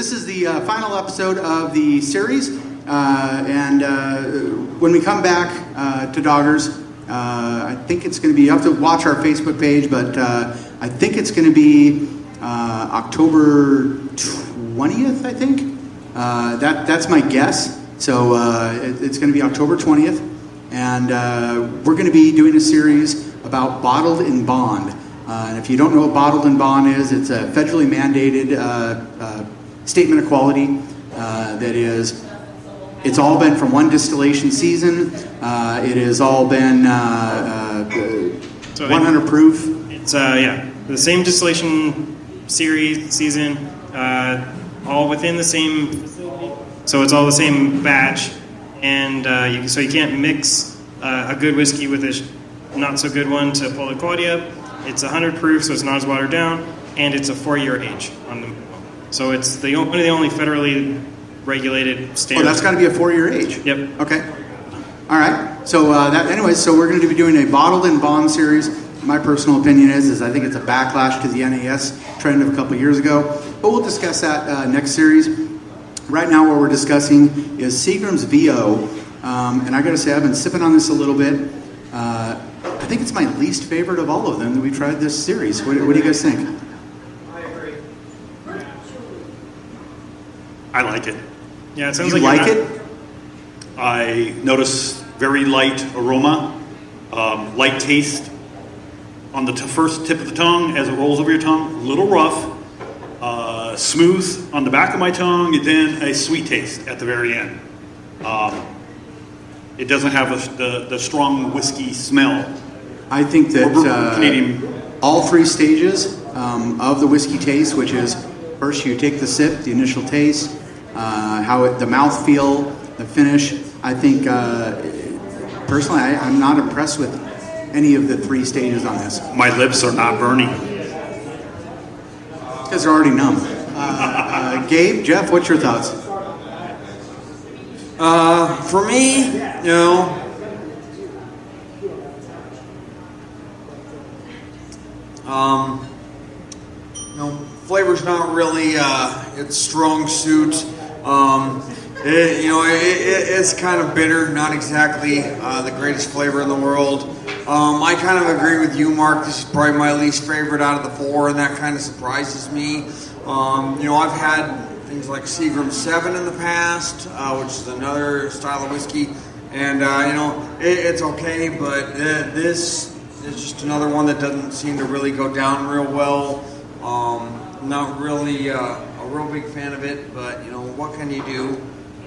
this is the final episode of the series, and when we come back to Doggers, I think it's going to be, you have to watch our Facebook page, but I think it's going to be October 20th, I think. That's my guess. So it's going to be October 20th, and we're going to be doing a series about bottled in bond. And if you don't know what bottled in bond is, it's a federally mandated statement of quality that is, it's all been from one distillation season. It has all been 100 proof. It's the same distillation season, all within the same facility. So it's all the same batch, and so you can't mix a good whiskey with a not so good one to pull the quality up. It's 100 proof, so it's not as watered down, and it's a 4-year age on them. So it's one of the only federally regulated standards. Oh, that's got to be a 4-year age. Yep. Okay. All right. So so we're going to be doing a bottled in bond series. My personal opinion is I think it's a backlash to the NAS trend of a couple years ago, but we'll discuss that next series. Right now, what we're discussing is Seagram's VO, and I got to say I've been sipping on this a little bit. I think it's my least favorite of all of them that we tried this series. What do you guys think? I agree. I like it. Yeah, it sounds You like like it? I notice very light aroma, light taste on the first tip of the tongue as it rolls over your tongue, a little rough, smooth on the back of my tongue, and then a sweet taste at the very end. It doesn't have the strong whiskey smell. I think that Canadian. all three stages of the whiskey taste, which is first you take the sip, the initial taste, the mouthfeel, the finish. I think personally, I'm not impressed with any of the three stages on this. My lips are not burning. Because they're already numb. Gabe, Jeff, what's your thoughts? For me, flavor's not really its strong suit. It's kind of bitter, not exactly the greatest flavor in the world. I kind of agree with you, Mark. This is probably my least favorite out of the four, and that kind of surprises me. I've had things like Seagram 7 in the past, which is another style of whiskey, and it's okay, but this is just another one that doesn't seem to really go down real well. Not really a real big fan of it, but what can you do?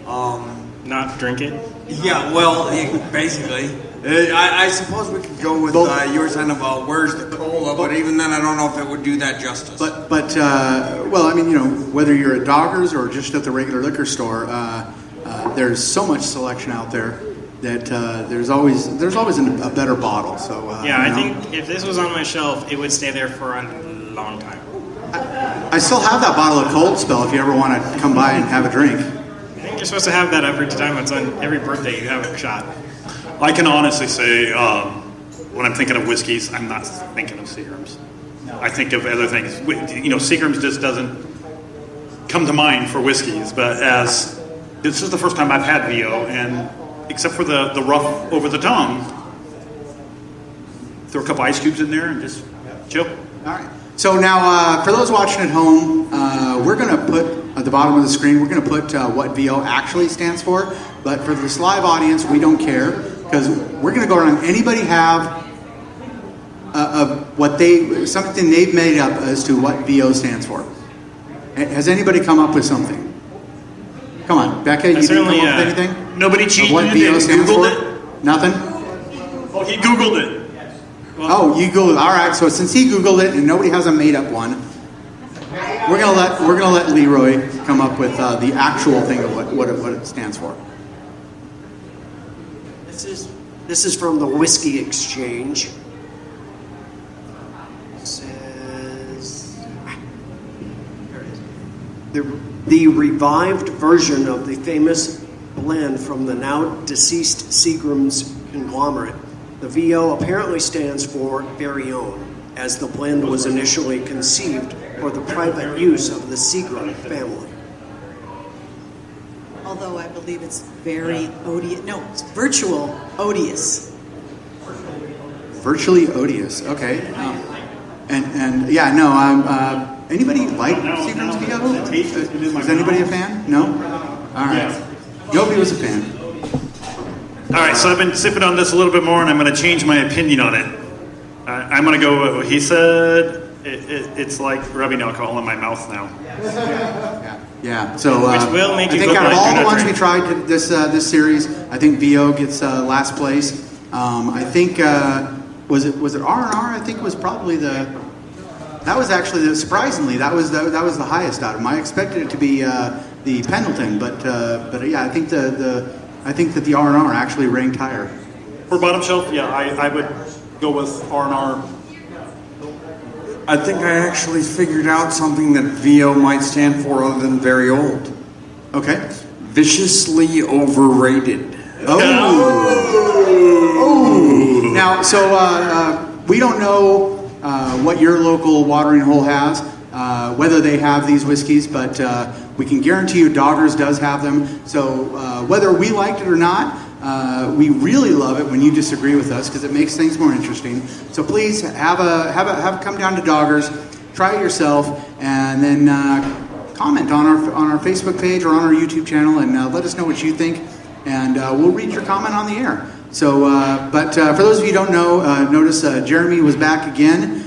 not drink it. Yeah, well, basically. I suppose we could go with your sign of where's the cola, but even then I don't know if it would do that justice. But well, I mean, whether you're at Doggers or just at the regular liquor store, there's so much selection out there that there's always a better bottle. So yeah, I think if this was on my shelf, it would stay there for a long time. I still have that bottle of Cold Spell if you ever want to come by and have a drink. I think you're supposed to have that every time it's on every birthday you have a shot. I can honestly say, when I'm thinking of whiskeys, I'm not thinking of Seagrams. No. I think of other things. Seagrams just doesn't come to mind for whiskeys. But as this is the first time I've had VO, and except for the rough over the tongue, throw a couple ice cubes in there and just chill. All right. So now, for those watching at home, we're going to put at the bottom of the screen, we're going to put what VO actually stands for. But for this live audience, we don't care, because we're going to go around. Anybody have something they've made up as to what VO stands for? Has anybody come up with something? Come on, Becca, you didn't come up with anything? Nobody cheated. What VO stands for? It? Nothing? Oh, he Googled it. Well, you Googled. All right. So since he Googled it and nobody has a made up one, we're gonna let Leroy come up with the actual thing of what it stands for. This is from the Whiskey Exchange. It says there it is. The revived version of the famous blend from the now deceased Seagram's conglomerate. The VO apparently stands for very own, as the blend was initially conceived for the private use of the Seagram family. although I believe it's very odious. No, it's virtual odious. Virtually odious. Okay. And yeah, no. Anybody like Seagram's VO? Is anybody a fan? No. All right. Yobi was a fan. All right, so I've been sipping on this a little bit more, and I'm going to change my opinion on it. I'm going to go with what he said. It's like rubbing alcohol in my mouth now. Yeah. So Which will make I you think look out of like all you're the not ones we drinking. tried this series, I think VO gets last place. I think was it R&R? I think was probably that was actually surprisingly that was the highest out of them. I expected it to be the Pendleton, but yeah, I think that the R&R actually ranked higher. For bottom shelf, yeah, I would go with R&R. I think I actually figured out something that VO might stand for other than very old. Okay. Viciously overrated. Oh. Now, so we don't know what your local watering hole has, whether they have these whiskeys, but we can guarantee you Doggers does have them. So whether we liked it or not, we really love it when you disagree with us because it makes things more interesting. So please have come down to Doggers, try it yourself, and then comment on our Facebook page or on our YouTube channel, and let us know what you think, and we'll read your comment on the air. So, but for those of you who don't know, notice Jeremy was back again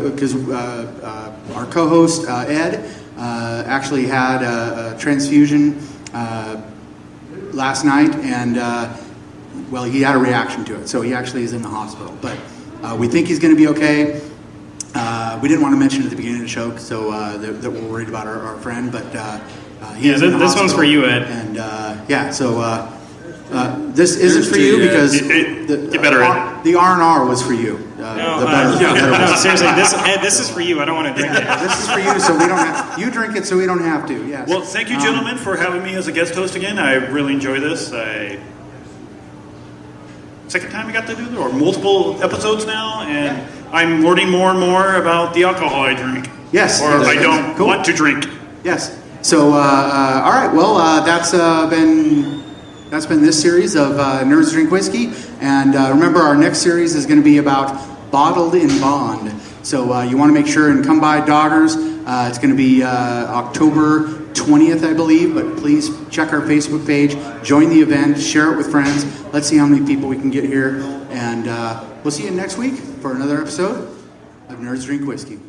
because our co-host Ed actually had a transfusion last night, and well, he had a reaction to it, so he actually is in the hospital. But we think he's going to be okay. We didn't want to mention it at the beginning of the show, so that we're worried about our friend. But he is in the this hospital. one's for you, Ed. And yeah, so this isn't for you because Get better, Ed. the R&R was for you. No, the better no, one. seriously, Ed, this is for you. I don't want to drink it. This is for you, so we don't have you drink it, so we don't have to. Yes. Well, thank you, gentlemen, for having me as a guest host again. I really enjoy this. Second time I got to do it, or multiple episodes now, and I'm learning more and more about the alcohol I drink. Yes. Or I don't Cool. want to drink. Yes. So, all right. Well, that's been this series of Nerds Drink Whiskey, and remember, our next series is going to be about bottled in bond. So you want to make sure and come by Doggers. It's going to be October 20th, I believe. But please check our Facebook page, join the event, share it with friends. Let's see how many people we can get here, and we'll see you next week for another episode of Nerds Drink Whiskey.